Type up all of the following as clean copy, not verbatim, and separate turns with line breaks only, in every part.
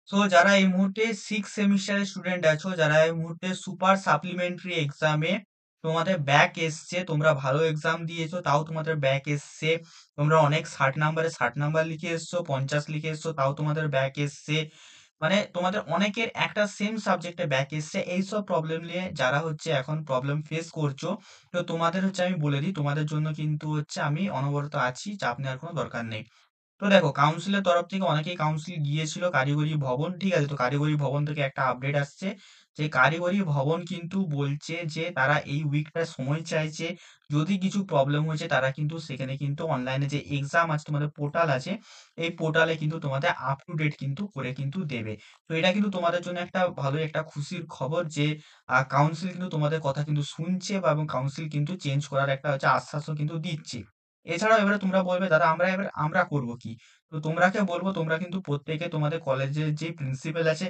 So যারা এই মুহূর্তে 6 সেমিস্টারের স্টুডেন্ট আছো, যারা এই মুহূর্তে সুপার সাপ্লিমেন্টারি এক্সামে তোমাদের ব্যাক এসছে, তোমরা ভালো এক্সাম দিয়েছো তাও তোমাদের ব্যাক এসছে, তোমরা অনেক 60 নাম্বারে 60 নাম্বার লিখে এসছো, 50 লিখে এসছো তাও তোমাদের ব্যাক এসছে, মানে তোমাদের অনেকের একটা সেম সাবজেক্টে ব্যাক এসছে। এইসব প্রবলেম নিয়ে যারা হচ্ছে এখন প্রবলেম ফেস করছো, তো তোমাদের হচ্ছে আমি বলে দিই, তোমাদের জন্য কিন্তু হচ্ছে আমি অনবরত আছি, চাপ নেওয়ার কোনো দরকার নেই। তো দেখো, কাউন্সিলের তরফ থেকে অনেকেই কাউন্সিল গিয়েছিল কারিগরি ভবন, ঠিক আছে? তো কারিগরি ভবন থেকে একটা আপডেট আসছে যে কারিগরি ভবন কিন্তু বলছে যে তারা এই উইকটা সময় চাইছে, যদি কিছু প্রবলেম হয়েছে তারা কিন্তু সেখানে কিন্তু অনলাইনে যে এক্সাম আছে, তোমাদের পোর্টাল আছে, এই পোর্টালে কিন্তু তোমাদের আপ টু ডেট কিন্তু করে কিন্তু দেবে। তো এটা কিন্তু তোমাদের জন্য একটা ভালো একটা খুশির খবর যে কাউন্সিল কিন্তু তোমাদের কথা কিন্তু শুনছে, বা এবং কাউন্সিল কিন্তু চেঞ্জ করার একটা হচ্ছে আশ্বাসও কিন্তু দিচ্ছে। এছাড়াও এবারে তোমরা বলবে দাদা আমরা করব কি? তো তোমরাকে বলবো, তোমরা কিন্তু প্রত্যেকে তোমাদের কলেজের যে প্রিন্সিপাল আছে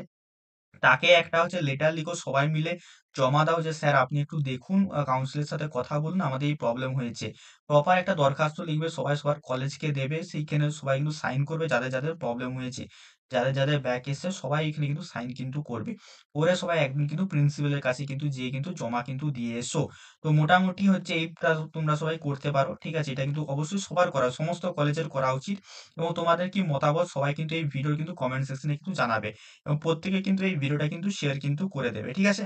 তাকে একটা হচ্ছে লেটার লিখো, সবাই মিলে জমা দাও যে স্যার আপনি একটু দেখুন, কাউন্সিলের সাথে কথা বলুন, আমাদের এই প্রবলেম হয়েছে। প্রপার একটা দরখাস্ত লিখবে, সবাই সবার কলেজকে দেবে, সেইখানে সবাই কিন্তু সাইন করবে, যাদের যাদের প্রবলেম হয়েছে, যাদের যাদের ব্যাক এসছে সবাই এখানে কিন্তু সাইন কিন্তু করবে। করে সবাই একদিন কিন্তু প্রিন্সিপালের কাছে কিন্তু যেয়ে কিন্তু জমা কিন্তু দিয়ে এসো। তো মোটামুটি হচ্ছে এইটা তোমরা সবাই করতে পারো, ঠিক আছে? এটা কিন্তু অবশ্যই সবার করা, সমস্ত কলেজের করা উচিত। এবং তোমাদের কি মতামত সবাই কিন্তু এই ভিডিওর কিন্তু কমেন্ট সেকশনে কিন্তু জানাবে, এবং প্রত্যেকে কিন্তু এই ভিডিওটা কিন্তু শেয়ার কিন্তু করে দেবে, ঠিক আছে?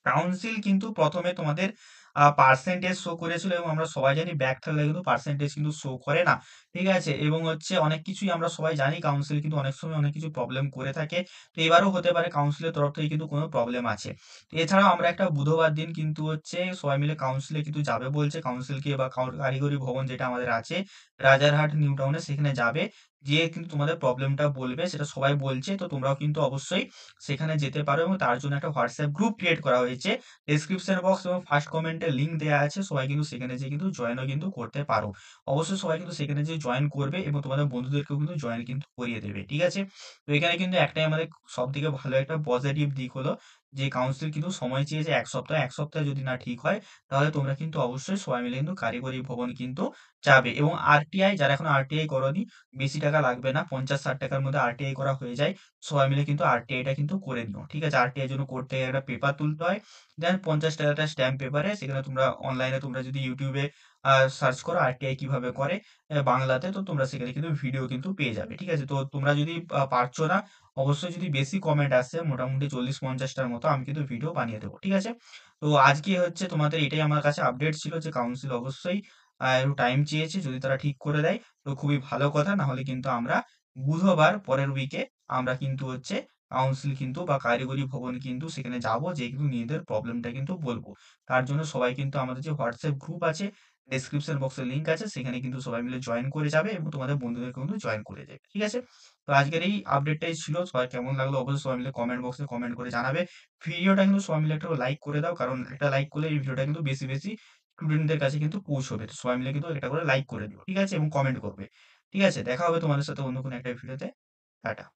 কাউন্সিল কিন্তু প্রথমে তোমাদের পার্সেন্টেজ শো করেছিল, এবং আমরা সবাই জানি ব্যাক থাকলে কিন্তু পার্সেন্টেজ কিন্তু শো করে না, ঠিক আছে? এবং হচ্ছে অনেক কিছুই আমরা সবাই জানি, কাউন্সিল কিন্তু অনেক সময় অনেক কিছু প্রবলেম করে থাকে। তো এবারও হতে পারে কাউন্সিলের তরফ থেকে কিন্তু কোনো প্রবলেম আছে। তো এছাড়াও আমরা একটা বুধবার দিন কিন্তু হচ্ছে সবাই মিলে কাউন্সিলে কিন্তু যাবে বলছে, কাউন্সিলকে বা কারিগরি ভবন যেটা আমাদের আছে রাজারহাট নিউ টাউনে, সেখানে যাবে, গিয়ে কিন্তু তোমাদের প্রবলেমটা বলবে, সেটা সবাই বলছে। তো তোমরাও কিন্তু অবশ্যই সেখানে যেতে পারো, এবং তার জন্য একটা হোয়াটসঅ্যাপ গ্রুপ ক্রিয়েট করা হয়েছে। ডেসক্রিপশন বক্স এবং ফার্স্ট কমেন্টে লিংক দেওয়া আছে, সবাই কিন্তু সেখানে যেয়ে কিন্তু জয়েনও কিন্তু করতে পারো। অবশ্যই সবাই কিন্তু সেখানে যেয়ে জয়েন করবে, এবং তোমাদের বন্ধুদেরকেও কিন্তু জয়েন কিন্তু করিয়ে দেবে, ঠিক আছে? তো এখানে কিন্তু একটাই আমাদের সব থেকে ভালো একটা পজিটিভ দিক হলো যে কাউন্সিল কিন্তু সময় চেয়েছে 1 সপ্তাহ। 1 সপ্তাহে যদি না ঠিক হয় তাহলে তোমরা কিন্তু অবশ্যই সবাই মিলে কিন্তু কারিগরি ভবন কিন্তু যাবে। এবং আরটিআই, যারা এখন আরটিআই করোনি, বেশি টাকা লাগবে না, 50-60 টাকার মধ্যে আরটিআই করা হয়ে যায়। সবাই মিলে কিন্তু আরটিআইটা কিন্তু করে নিও, ঠিক আছে? আরটিআই এর জন্য করতে গেলে একটা পেপার তুলতে হয়। দেন 50 টাকা একটা স্ট্যাম্প পেপারে, সেখানে তোমরা অনলাইনে তোমরা যদি ইউটিউবে সার্চ করো আরটিআই কিভাবে করে বাংলাতে, তো তোমরা সেখানে কিন্তু ভিডিও কিন্তু পেয়ে যাবে, ঠিক আছে? তো তোমরা যদি পারছো না, অবশ্যই যদি বেশি কমেন্ট আসে, মোটামুটি 40-50টার মতো, আমি কিন্তু ভিডিও বানিয়ে দেবো, ঠিক আছে? তো আজকে হচ্ছে তোমাদের এটাই আমার কাছে আপডেট ছিল যে কাউন্সিল অবশ্যই একটু টাইম চেয়েছে, যদি তারা ঠিক করে দেয় তো খুবই ভালো কথা, না হলে কিন্তু আমরা বুধবার পরের উইকে আমরা কিন্তু হচ্ছে কাউন্সিল কিন্তু বা কারিগরি ভবন কিন্তু সেখানে যাব, যে কিন্তু নিজেদের প্রবলেমটা কিন্তু বলবো। তার জন্য সবাই কিন্তু আমাদের যে হোয়াটসঅ্যাপ গ্রুপ আছে, ডেসক্রিপশন বক্সে লিংক আছে, সেখানে কিন্তু সবাই মিলে জয়েন করে যাবে, এবং তোমাদের বন্ধুদেরকে কিন্তু জয়েন করে দেবে, ঠিক আছে? তো আজকের এই আপডেটটাই ছিল। সবার কেমন লাগলো অবশ্যই সবাই মিলে কমেন্ট বক্সে কমেন্ট করে জানাবে। ভিডিওটা কিন্তু সবাই মিলে একটা লাইক করে দাও, কারণ একটা লাইক করলে এই ভিডিওটা কিন্তু বেশি বেশি স্টুডেন্টদের কাছে কিন্তু পৌঁছবে। তো সবাই মিলে কিন্তু এটা করে লাইক করে দিও, ঠিক আছে? এবং কমেন্ট করবে, ঠিক আছে? দেখা হবে তোমাদের সাথে অন্য কোনো একটা ভিডিওতে। টাটা।